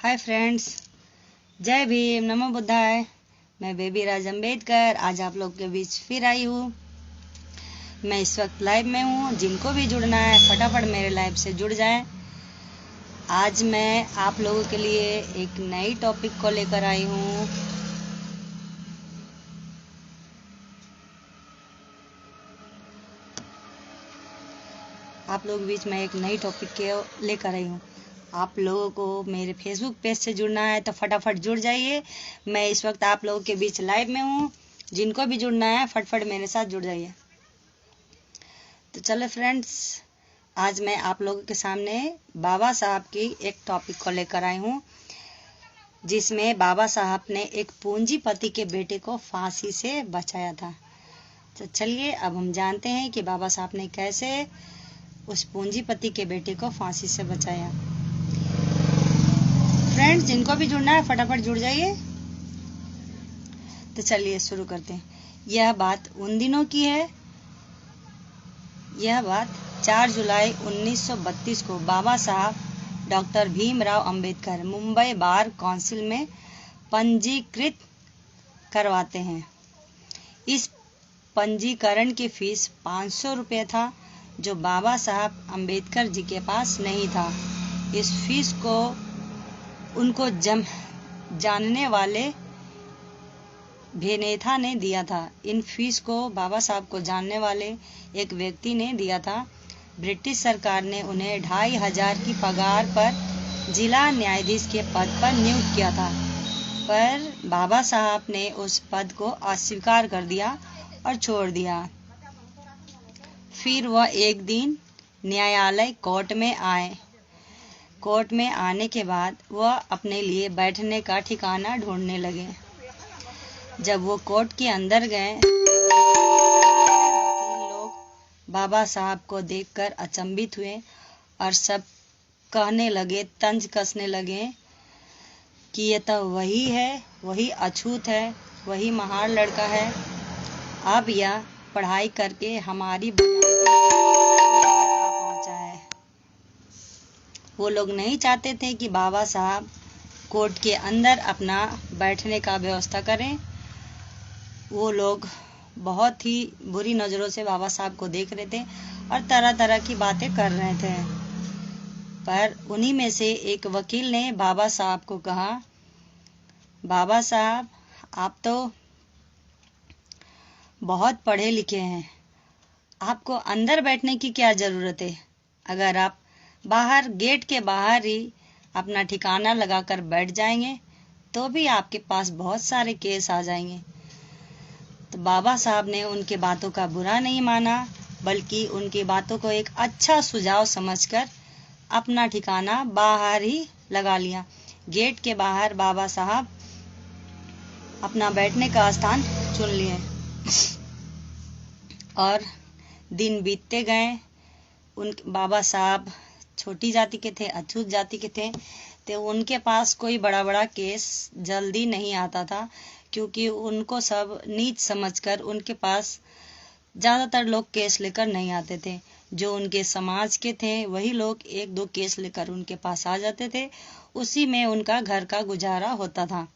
Hi friends, जय भीम, नमो बुद्धाय। मैं baby राज अम्बेडकर आज आप लोग के बीच फिर आई हूँ। मैं इस वक्त लाइव में हूँ। जिनको भी जुड़ना है फटाफट मेरे लाइव से जुड़ जाएं। आज मैं आप लोगों के लिए एक नई टॉपिक को लेकर आई हूँ। आप लोगों के बीच में एक नई टॉपिक के लेकर आई हूँ। आप लोगों को मेरे फेसबुक पेज से जुड़ना है तो फटाफट जुड़ जाइए। मैं इस वक्त आप लोगों के बीच लाइव में हूँ। जिनको भी जुड़ना है फटाफट मेरे साथ जुड़ जाइए। तो चलो फ्रेंड्स, आज मैं आप लोगों के सामने बाबा साहब की एक टॉपिक को लेकर आई हूँ, जिसमें बाबा साहब ने एक पूंजीपति के बेटे को फांसी से बचाया था। तो चलिए अब हम जानते हैं कि बाबा साहब ने कैसे उस पूंजीपति के बेटे को फांसी से बचाया। फ्रेंड्स, जिनको भी जुड़ना है फटाफट जुड़ जाइए। तो चलिए शुरू करते हैं। यह बात उन दिनों की है। यह बात 4 जुलाई 1932 को बाबा साहब doctor Bhimrao Ambedkar Mumbai bar council में पंजीकृत करवाते हैं। इस पंजीकरण की फीस 500 रुपये था, जो बाबा साहब अंबेडकर जी के पास नहीं था। इस फीस को उनको जानने वाले भेनेथा ने दिया था। इन फीस को बाबा साहब को जानने वाले एक व्यक्ति ने दिया था। ब्रिटिश सरकार ने उन्हें 2500 की पगार पर जिला न्यायाधीश के पद पर नियुक्त किया था, पर बाबा साहब ने उस पद को अस्वीकार कर दिया और छोड़ दिया। फिर वह एक दिन न्यायालय कोर्ट में आए। कोर्ट में आने के बाद वह अपने लिए बैठने का ठिकाना ढूंढने लगे। जब वो कोर्ट के अंदर गए, लोग बाबा साहब को देखकर अचंभित हुए और सब कहने लगे, तंज कसने लगे कि ये तो वही है, वही अछूत है, वही महान लड़का है। अब यह पढ़ाई करके हमारी पहुंचा है। वो लोग नहीं चाहते थे कि बाबा साहब कोर्ट के अंदर अपना बैठने का व्यवस्था करें। वो लोग बहुत ही बुरी नज़रों से बाबा साहब को देख रहे थे और तरह तरह की बातें कर रहे थे। पर उन्हीं में से एक वकील ने बाबा साहब को कहा, बाबा साहब, आप तो बहुत पढ़े लिखे हैं, आपको अंदर बैठने की क्या ज़रूरत है? अगर आप बाहर गेट के बाहर ही अपना ठिकाना लगाकर बैठ जाएंगे तो भी आपके पास बहुत सारे केस आ जाएंगे। तो बाबा साहब ने उनके बातों का बुरा नहीं माना, बल्कि उनकी बातों को एक अच्छा सुझाव समझकर अपना ठिकाना बाहर ही लगा लिया। गेट के बाहर बाबा साहब अपना बैठने का स्थान चुन लिए और दिन बीतते गए। उन बाबा साहब छोटी जाति के थे, अछूत जाति के थे, तो उनके पास कोई बड़ा बड़ा केस जल्दी नहीं आता था, क्योंकि उनको सब नीच समझकर उनके पास ज़्यादातर लोग केस लेकर नहीं आते थे। जो उनके समाज के थे वही लोग एक दो केस लेकर उनके पास आ जाते थे। उसी में उनका घर का गुजारा होता था।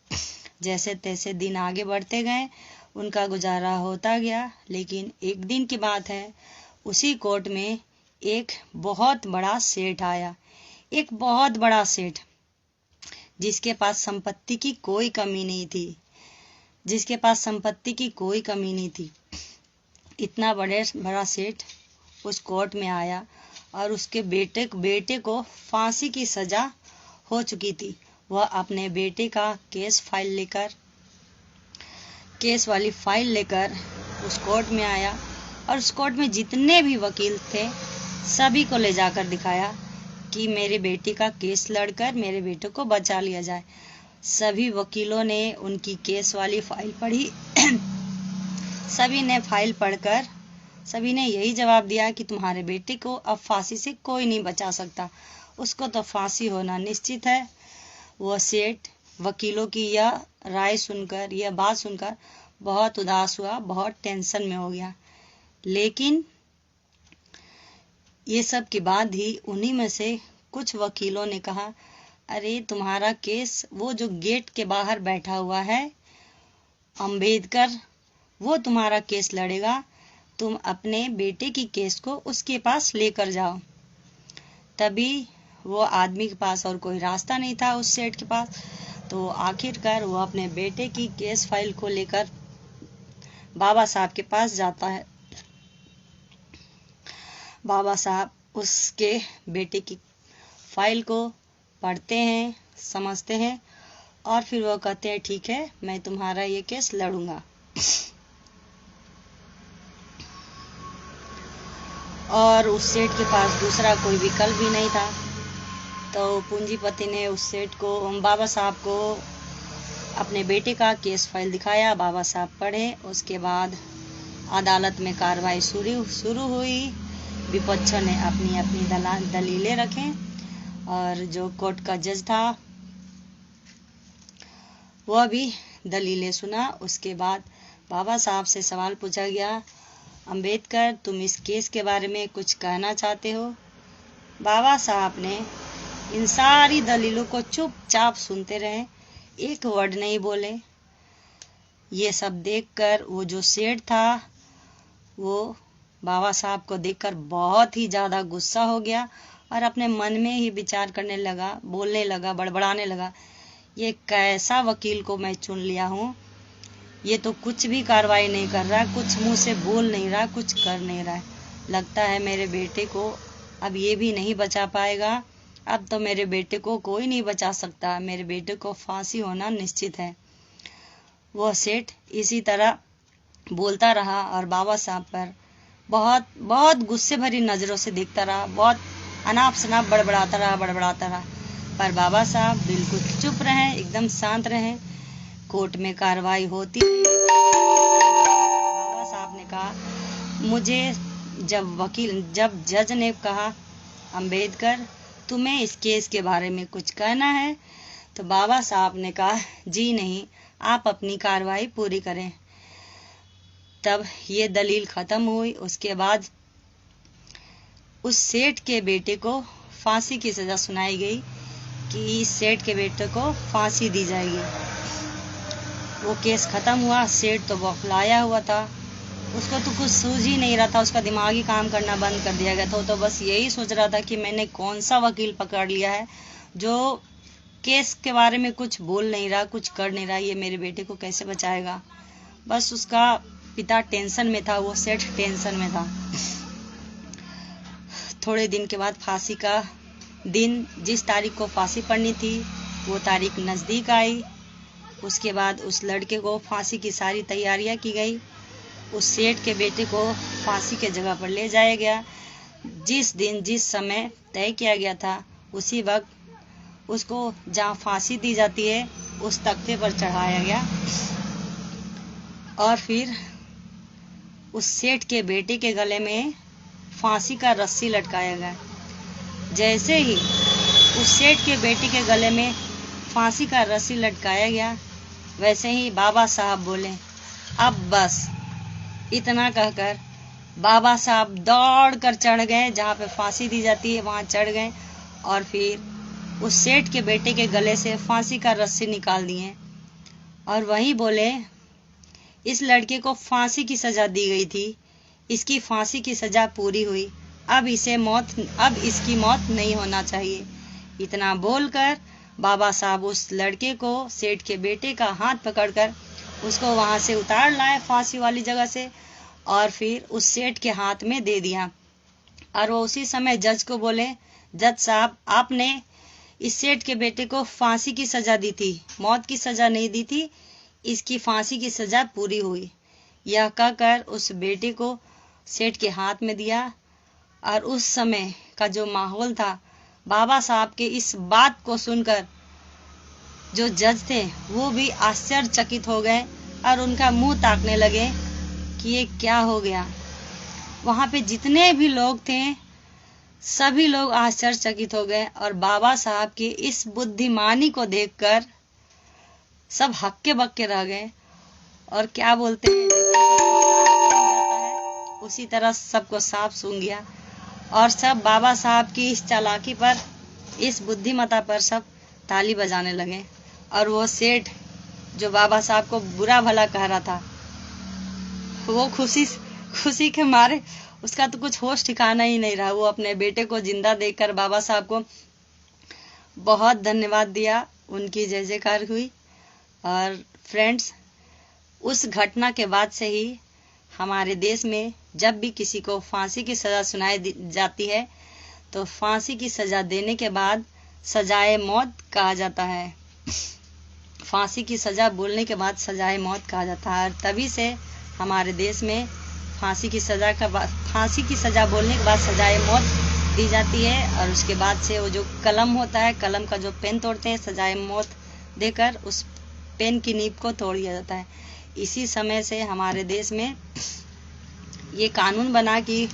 जैसे तैसे दिन आगे बढ़ते गए, उनका गुजारा होता गया। लेकिन एक दिन की बात है, उसी कोर्ट में एक बहुत बड़ा सेठ आया। एक बहुत बड़ा सेठ, जिसके पास संपत्ति की कोई कमी नहीं थी, जिसके पास संपत्ति की कोई कमी नहीं थी। इतना बड़ा सेठ उस कोर्ट में आया और उसके बेटे को फांसी की सजा हो चुकी थी। वह अपने बेटे का केस वाली फाइल लेकर उस कोर्ट में आया और उस कोर्ट में जितने भी वकील थे सभी को ले जाकर दिखाया कि मेरे बेटे का केस लड़कर मेरे बेटे को बचा लिया जाए। सभी वकीलों ने उनकी केस वाली फाइल पढ़ी। सभी ने फाइल पढ़कर सभी ने यही जवाब दिया कि तुम्हारे बेटे को अब फांसी से कोई नहीं बचा सकता, उसको तो फांसी होना निश्चित है। वह सेठ वकीलों की यह राय सुनकर, यह बात सुनकर बहुत उदास हुआ, बहुत टेंशन में हो गया। लेकिन ये सब के बाद ही उन्हीं में से कुछ वकीलों ने कहा, अरे तुम्हारा केस वो जो गेट के बाहर बैठा हुआ है अंबेडकर, वो तुम्हारा केस लड़ेगा, तुम अपने बेटे की केस को उसके पास लेकर जाओ। तभी वो आदमी के पास और कोई रास्ता नहीं था उस सेठ के पास, तो आखिरकार वो अपने बेटे की केस फाइल को लेकर बाबा साहब के पास जाता है। बाबा साहब उसके बेटे की फाइल को पढ़ते हैं, समझते हैं और फिर वो कहते हैं ठीक है, मैं तुम्हारा ये केस लड़ूंगा। और उस सेठ के पास दूसरा कोई विकल्प भी नहीं था, तो पूंजीपति ने उस सेठ को, बाबा साहब को अपने बेटे का केस फाइल दिखाया। बाबा साहब पढ़े, उसके बाद अदालत में कार्रवाई शुरू हुई। विपक्षों ने अपनी अपनी दलीलें रखें और जो कोर्ट का जज था वह भी दलीलें सुना। उसके बाद बाबा साहब से सवाल पूछा गया, अंबेडकर तुम इस केस के बारे में कुछ कहना चाहते हो? बाबा साहब ने इन सारी दलीलों को चुपचाप सुनते रहे, एक वर्ड नहीं बोले। ये सब देखकर वो जो सेठ था वो बाबा साहब को देखकर बहुत ही ज़्यादा गुस्सा हो गया और अपने मन में ही विचार करने लगा, बोलने लगा, बड़बड़ाने लगा, ये कैसा वकील को मैं चुन लिया हूँ, ये तो कुछ भी कार्रवाई नहीं कर रहा, कुछ मुंह से बोल नहीं रहा, कुछ कर नहीं रहा है। लगता है मेरे बेटे को अब ये भी नहीं बचा पाएगा, अब तो मेरे बेटे को कोई नहीं बचा सकता, मेरे बेटे को फांसी होना निश्चित है। वह सेठ इसी तरह बोलता रहा और बाबा साहब पर बहुत बहुत गुस्से भरी नज़रों से देखता रहा, बहुत अनाप शनाप बड़बड़ाता रहा। पर बाबा साहब बिल्कुल चुप रहे, एकदम शांत रहे। कोर्ट में कार्रवाई होती रही। बाबा साहब ने कहा, मुझे जब जज ने कहा अंबेडकर तुम्हें इस केस के बारे में कुछ कहना है, तो बाबा साहब ने कहा जी नहीं, आप अपनी कार्रवाई पूरी करें। तब ये दलील खत्म हुई। उसके बाद उस सेठ के बेटे को फांसी की सजा सुनाई गई कि इस सेठ के बेटे को फांसी दी जाएगी। वो केस खत्म हुआ। सेठ तो बौखलाया हुआ था, उसको तो कुछ सूझ ही नहीं रहा था, उसका दिमागी काम करना बंद कर दिया गया था। तो बस यही सोच रहा था कि मैंने कौन सा वकील पकड़ लिया है जो केस के बारे में कुछ बोल नहीं रहा, कुछ कर नहीं रहा, ये मेरे बेटे को कैसे बचाएगा। बस उसका पिता टेंशन में था, वो सेठ टेंशन में था। थोड़े दिन के बाद फांसी का दिन, जिस तारीख को फांसी पड़नी थी वो तारीख नज़दीक आई। उसके बाद उस लड़के को फांसी की सारी तैयारियां की गई। उस सेठ के बेटे को फांसी के जगह पर ले जाया गया। जिस दिन जिस समय तय किया गया था उसी वक्त उसको जहाँ फांसी दी जाती है उस तख्ते पर चढ़ाया गया और फिर उस सेठ के बेटे के गले में फांसी का रस्सी लटकाया गया। जैसे ही उस सेठ के बेटे के गले में फांसी का रस्सी लटकाया गया, वैसे ही बाबा साहब बोले, अब बस। इतना कहकर बाबा साहब दौड़ कर चढ़ गए, जहाँ पे फांसी दी जाती है वहाँ चढ़ गए और फिर उस सेठ के बेटे के गले से फांसी का रस्सी निकाल दिए और वहीं बोले, इस लड़के को फांसी की सजा दी गई थी, इसकी फांसी की सजा पूरी हुई, अब इसकी मौत नहीं होना चाहिए। इतना बोलकर बाबा साहब उस लड़के को, सेठ के बेटे का हाथ पकड़कर उसको वहां से उतार लाए फांसी वाली जगह से और फिर उस सेठ के हाथ में दे दिया। और वो उसी समय जज को बोले, जज साहब आपने इस सेठ के बेटे को फांसी की सजा दी थी, मौत की सजा नहीं दी थी, इसकी फांसी की सजा पूरी हुई। यह कहकर उस बेटे को सेठ के हाथ में दिया। और उस समय का जो माहौल था, बाबा साहब के इस बात को सुनकर जो जज थे वो भी आश्चर्यचकित हो गए और उनका मुंह ताकने लगे कि ये क्या हो गया। वहाँ पे जितने भी लोग थे सभी लोग आश्चर्यचकित हो गए और बाबा साहब की इस बुद्धिमानी को देखकर सब हक्के बक्के रह गए। और क्या बोलते हैं, उसी तरह सबको सांप सूंघ गया और सब बाबा साहब की इस चालाकी पर, इस बुद्धिमत्ता पर सब ताली बजाने लगे। और वो सेठ जो बाबा साहब को बुरा भला कह रहा था, वो खुशी के मारे उसका तो कुछ होश ठिकाना ही नहीं रहा। वो अपने बेटे को जिंदा देखकर बाबा साहब को बहुत धन्यवाद दिया, उनकी जय जयकार हुई। और फ्रेंड्स, उस घटना के बाद से ही हमारे देश में जब भी किसी को फांसी की सजा सुनाई जाती है तो फांसी की सजा देने के बाद सजाए मौत कहा जाता है। फांसी की सजा बोलने के बाद सजाए मौत कहा जाता है। और तभी से हमारे देश में फांसी की सजा बोलने के बाद सजाए मौत दी जाती है। और उसके बाद से वो जो कलम होता है, कलम का जो पेन तोड़ते हैं, सजाए मौत देकर उस पेन की नीब को तोड़ दिया जाता है। इसी समय से हमारे देश में ये कानून बना कि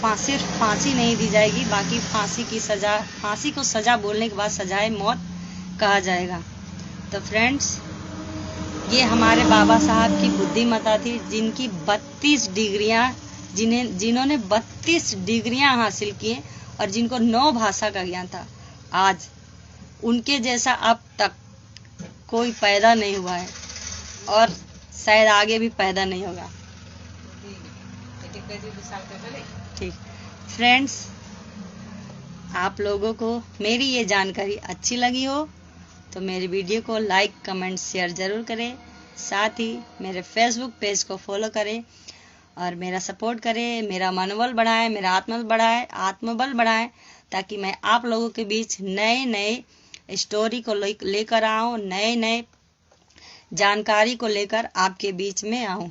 सिर्फ फांसी नहीं दी जाएगी, बाकी फांसी को सजा बोलने के बाद सजाए मौत कहा जाएगा। तो फ्रेंड्स, ये हमारे बाबा साहब की बुद्धिमत्ता थी, जिनकी 32 डिग्रियां, जिन्होंने 32 डिग्रियां हासिल की और जिनको 9 भाषा का ज्ञान था। आज उनके जैसा अब तक कोई पैदा नहीं हुआ है और शायद आगे भी पैदा नहीं होगा। ठीक फ्रेंड्स, आप लोगों को मेरी ये जानकारी अच्छी लगी हो तो मेरी वीडियो को लाइक, कमेंट, शेयर जरूर करें। साथ ही मेरे फेसबुक पेज को फॉलो करें और मेरा सपोर्ट करें, मेरा मनोबल बढ़ाएं, मेरा आत्मबल बढ़ाएं, ताकि मैं आप लोगों के बीच नए स्टोरी को लेकर आऊं, नए जानकारी को लेकर आपके बीच में आऊं।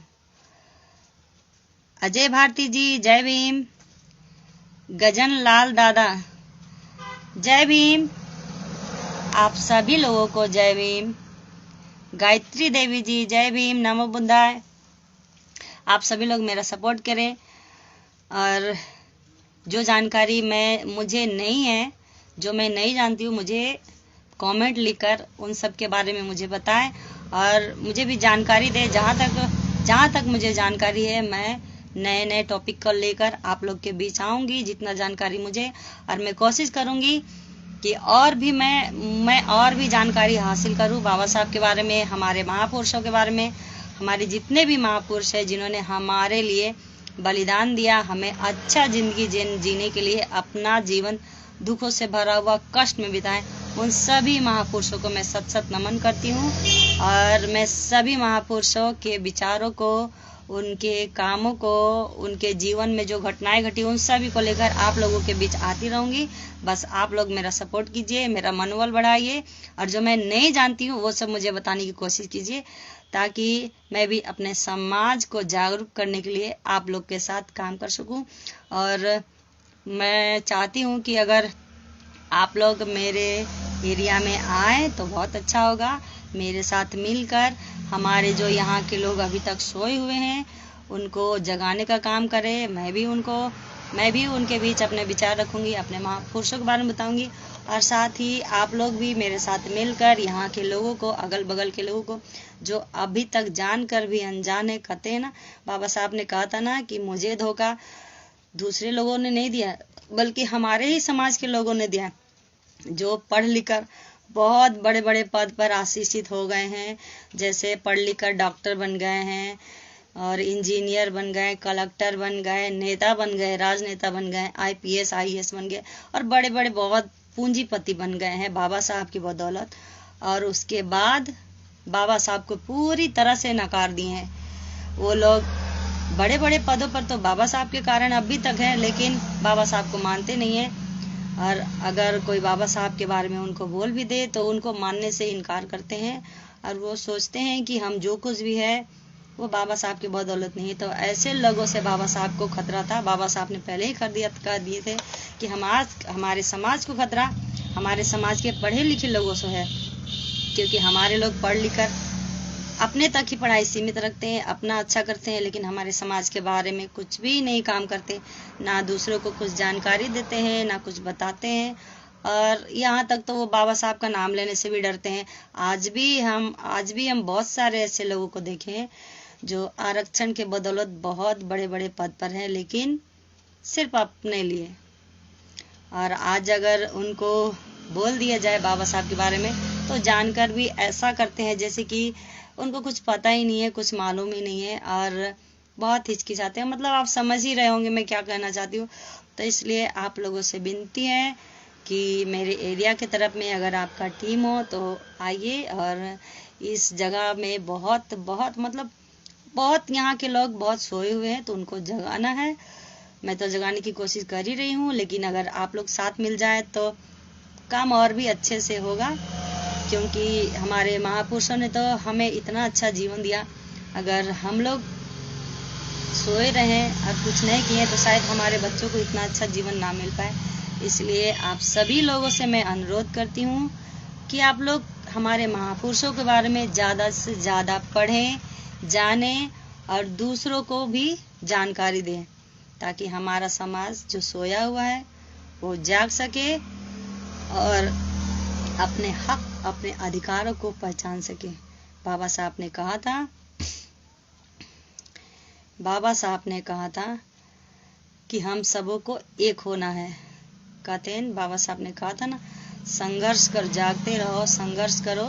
अजय भारती जी जय भीम, गजन लाल दादा जय भीम, आप सभी लोगों को जय भीम। गायत्री देवी जी जय भीम, नमो बुद्धाय। आप सभी लोग मेरा सपोर्ट करें और जो जानकारी मुझे नहीं है, जो मैं नहीं जानती हूँ, मुझे कमेंट लिखकर उन सब के बारे में मुझे बताएं और मुझे भी जानकारी दें। जहाँ तक मुझे जानकारी है, मैं नए टॉपिक को लेकर आप लोग के बीच आऊँगी, जितना जानकारी मुझे, और मैं कोशिश करूँगी कि और भी मैं और भी जानकारी हासिल करूँ बाबा साहब के बारे में, हमारे महापुरुषों के बारे में, हमारे जितने भी महापुरुष हैं जिन्होंने हमारे लिए बलिदान दिया, हमें अच्छा जिंदगी जीने के लिए अपना जीवन दुखों से भरा हुआ कष्ट में बिताएं, उन सभी महापुरुषों को मैं सत नमन करती हूँ। और मैं सभी महापुरुषों के विचारों को, उनके कामों को, उनके जीवन में जो घटनाएं घटी, उन सभी को लेकर आप लोगों के बीच आती रहूंगी। बस आप लोग मेरा सपोर्ट कीजिए, मेरा मनोबल बढ़ाइए और जो मैं नहीं जानती हूँ वो सब मुझे बताने की कोशिश कीजिए, ताकि मैं भी अपने समाज को जागरूक करने के लिए आप लोग के साथ काम कर सकूं। और मैं चाहती हूँ कि अगर आप लोग मेरे एरिया में आए तो बहुत अच्छा होगा। मेरे साथ मिलकर हमारे जो यहाँ के लोग अभी तक सोए हुए हैं उनको जगाने का काम करें। मैं भी उनके बीच अपने विचार रखूंगी, अपने महापुरुषों के बारे में बताऊंगी। और साथ ही आप लोग भी मेरे साथ मिलकर यहाँ के लोगों को, अगल बगल के लोगों को, जो अभी तक जानकर भी अनजान है, कहते हैं ना, बाबा साहब ने कहा था ना कि मुझे धोखा दूसरे लोगों ने नहीं दिया, बल्कि हमारे ही समाज के लोगों ने दिया, जो पढ़ लिख कर बहुत बड़े बड़े पद पर आशीषित हो गए हैं। जैसे पढ़ लिख कर डॉक्टर बन गए हैं और इंजीनियर बन गए, कलेक्टर बन गए, नेता बन गए, राजनेता बन गए, IPS IAS बन गए और बड़े बड़े बहुत पूंजीपति बन गए हैं बाबा साहब की बदौलत। और उसके बाद बाबा साहब को पूरी तरह से नकार दिए हैं। वो लोग बड़े बड़े पदों पर तो बाबा साहब के कारण अभी तक हैं, लेकिन बाबा साहब को मानते नहीं हैं। और अगर कोई बाबा साहब के बारे में उनको बोल भी दे तो उनको मानने से इनकार करते हैं और वो सोचते हैं कि हम जो कुछ भी है वो बाबा साहब की बदौलत नहीं है। तो ऐसे लोगों से बाबा साहब को खतरा था। बाबा साहब ने पहले ही कह दिए थे कि हमारे समाज को खतरा हमारे समाज के पढ़े लिखे लोगों से है, क्योंकि हमारे लोग पढ़ लिख कर अपने तक ही पढ़ाई सीमित रखते हैं, अपना अच्छा करते हैं, लेकिन हमारे समाज के बारे में कुछ भी नहीं काम करते, ना दूसरों को कुछ जानकारी देते हैं, ना कुछ बताते हैं। और यहाँ तक तो वो बाबा साहब का नाम लेने से भी डरते हैं। आज भी हम बहुत सारे ऐसे लोगों को देखे हैं जो आरक्षण के बदौलत बहुत बड़े बड़े पद पर हैं, लेकिन सिर्फ अपने लिए। और आज अगर उनको बोल दिया जाए बाबा साहब के बारे में तो जानकर भी ऐसा करते हैं जैसे कि उनको कुछ पता ही नहीं है, कुछ मालूम ही नहीं है, और बहुत हिचकिचाते हैं। मतलब आप समझ ही रहे होंगे मैं क्या कहना चाहती हूँ। तो इसलिए आप लोगों से विनती है कि मेरे एरिया के तरफ में अगर आपका टीम हो तो आइए, और इस जगह में बहुत बहुत मतलब बहुत यहाँ के लोग बहुत सोए हुए हैं तो उनको जगाना है। मैं तो जगाने की कोशिश कर ही रही हूँ, लेकिन अगर आप लोग साथ मिल जाए तो काम और भी अच्छे से होगा, क्योंकि हमारे महापुरुषों ने तो हमें इतना अच्छा जीवन दिया। अगर हम लोग सोए रहें और कुछ नहीं किए तो शायद हमारे बच्चों को इतना अच्छा जीवन ना मिल पाए। इसलिए आप सभी लोगों से मैं अनुरोध करती हूँ कि आप लोग हमारे महापुरुषों के बारे में ज़्यादा से ज़्यादा पढ़ें, जानें और दूसरों को भी जानकारी दें, ताकि हमारा समाज जो सोया हुआ है वो जाग सके और अपने हक, अपने अधिकारों को पहचान सके। बाबा साहब ने कहा था कि हम सबों को एक होना है। कहते हैं बाबा साहब ने कहा था ना, संघर्ष कर, जागते रहो, संघर्ष करो,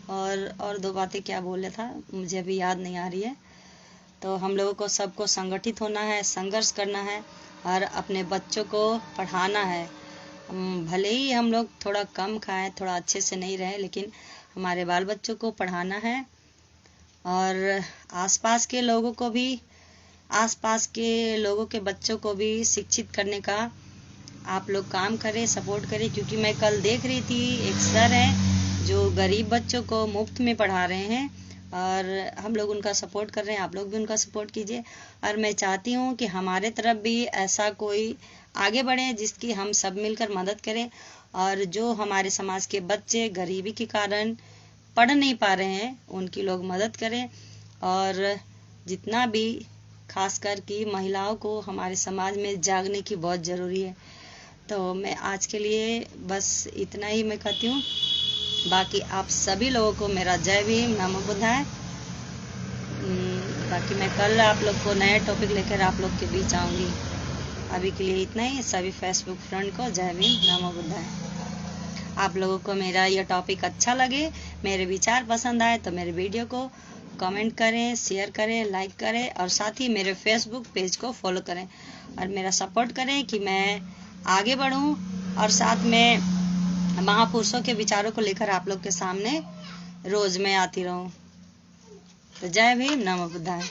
और दो बातें क्या बोले था मुझे अभी याद नहीं आ रही है। तो हम लोगों को सबको संगठित होना है, संघर्ष करना है और अपने बच्चों को पढ़ाना है। भले ही हम लोग थोड़ा कम खाएं, थोड़ा अच्छे से नहीं रहे, लेकिन हमारे बाल बच्चों को पढ़ाना है। और आसपास के लोगों के बच्चों को भी शिक्षित करने का आप लोग काम करें, सपोर्ट करें। क्योंकि मैं कल देख रही थी, एक सर हैं जो गरीब बच्चों को मुफ्त में पढ़ा रहे हैं, और हम लोग उनका सपोर्ट कर रहे हैं। आप लोग भी उनका सपोर्ट कीजिए। और मैं चाहती हूँ कि हमारे तरफ भी ऐसा कोई आगे बढ़े जिसकी हम सब मिलकर मदद करें, और जो हमारे समाज के बच्चे गरीबी के कारण पढ़ नहीं पा रहे हैं उनकी लोग मदद करें। और जितना भी खासकर कि महिलाओं को हमारे समाज में जागने की बहुत ज़रूरी है। तो मैं आज के लिए बस इतना ही मैं कहती हूँ। बाकी आप सभी लोगों को मेरा जय भीम, नमो बुद्धाय। बाकी मैं कल आप लोग को नया टॉपिक लेकर आप लोग के बीच आऊँगी। अभी के लिए इतना ही। सभी फेसबुक फ्रेंड को जय भीम, नमो बुद्धाय। आप लोगों को मेरा यह टॉपिक अच्छा लगे, मेरे विचार पसंद आए तो मेरे वीडियो को कमेंट करें, शेयर करें, लाइक करें, और साथ ही मेरे फेसबुक पेज को फॉलो करें और मेरा सपोर्ट करें कि मैं आगे बढ़ूं और साथ में महापुरुषों के विचारों को लेकर आप लोग के सामने रोज मैं आती रहूं। तो जय भीम, नमो बुद्धाय।